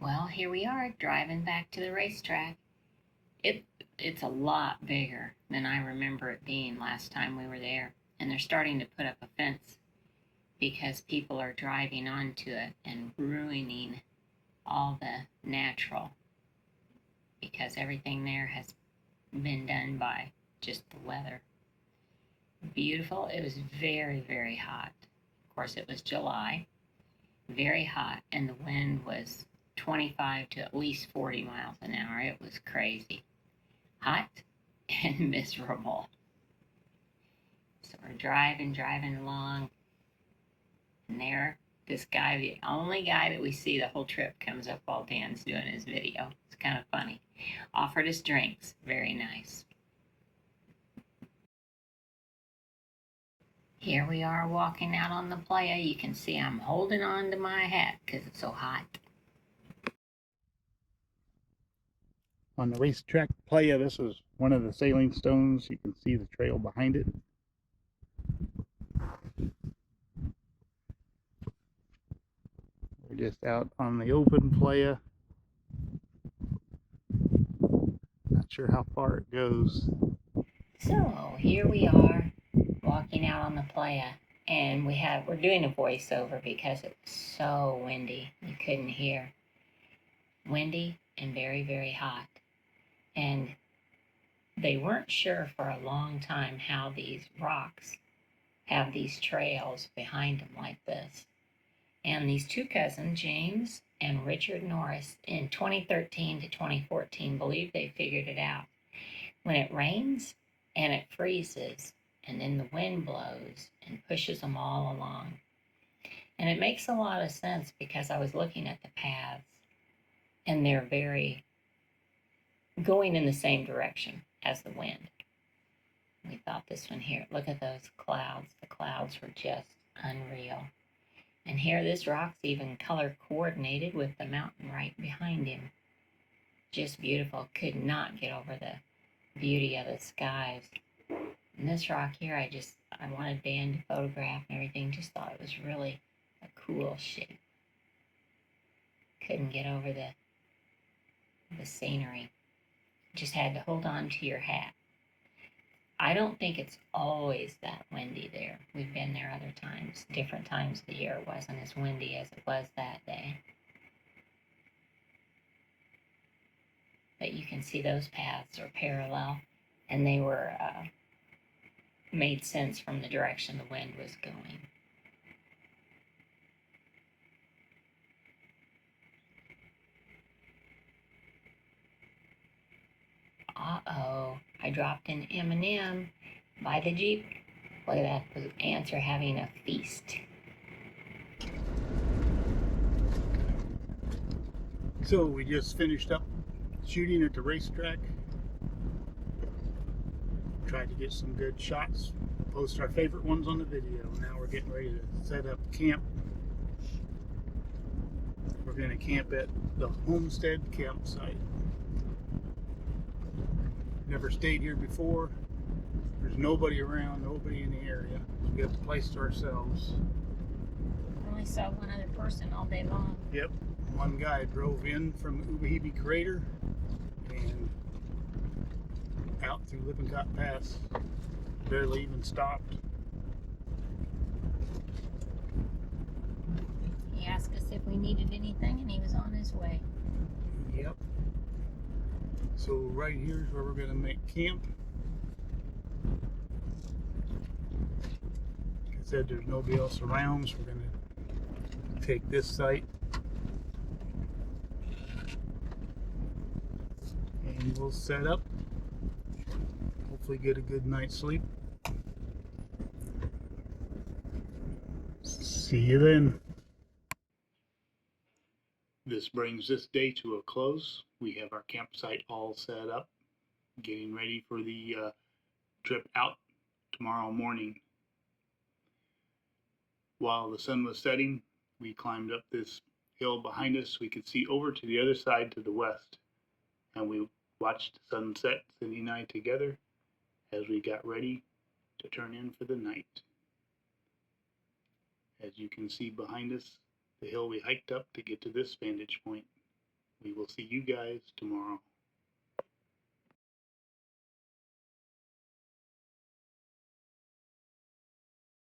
Well, here we are driving back to the racetrack. It's a lot bigger than I remember it being last time we were there, and they're starting to put up a fence because people are driving onto it and ruining all the natural, because everything there has been done by just the weather. Beautiful. It was very, very hot. Of course, it was July, very hot, and the wind was 25 to at least 40 miles an hour. It was crazy. Hot and miserable. So we're driving along, and there, this guy, the only guy that we see the whole trip, comes up while Dan's doing his video. It's kind of funny. Offered us drinks. Very nice. Here we are walking out on the playa. You can see I'm holding on to my hat because it's so hot. On the Racetrack Playa, this is one of the sailing stones. You can see the trail behind it. We're just out on the open playa. Not sure how far it goes. So here we are walking out on the playa, and we're doing a voiceover because it's so windy. You couldn't hear. Windy and very, very hot. And they weren't sure for a long time how these rocks have these trails behind them like this. And these two cousins, James and Richard Norris, in 2013 to 2014, believe they figured it out. When it rains and it freezes, and then the wind blows and pushes them all along. And it makes a lot of sense because I was looking at the paths, and they're very going in the same direction as the wind. We thought this one here, look at those clouds. The clouds were just unreal. And here this rock's even color coordinated with the mountain right behind him. Just beautiful. Could not get over the beauty of the skies. And this rock here, I wanted Dan to photograph and everything. Just thought it was really a cool shape. Couldn't get over the scenery. Just had to hold on to your hat. I don't think it's always that windy there. We've been there other times, different times of the year. It wasn't as windy as it was that day. But you can see those paths are parallel, and they were made sense from the direction the wind was going. Uh-oh, I dropped an M&M by the Jeep. Look at that, the ants are having a feast. So we just finished up shooting at the racetrack. Tried to get some good shots, post our favorite ones on the video. Now we're getting ready to set up camp. We're going to camp at the Homestead campsite. Never stayed here before. There's nobody around, nobody in the area. We got the place to ourselves. I only saw one other person all day long. Yep, one guy drove in from Ubahibi Crater and out through Lippincott Pass. Barely even stopped. He asked us if we needed anything, and he was on his way. Yep. So right here is where we're going to make camp. Like I said, there's nobody else around, so we're going to take this site and we'll set up. Hopefully get a good night's sleep. See you then. This brings this day to a close. We have our campsite all set up, getting ready for the trip out tomorrow morning. While the sun was setting, we climbed up this hill behind us. We could see over to the other side to the west, and we watched the sunset, Cindy and I together, as we got ready to turn in for the night. As you can see behind us, the hill we hiked up to get to this vantage point. We will see you guys tomorrow.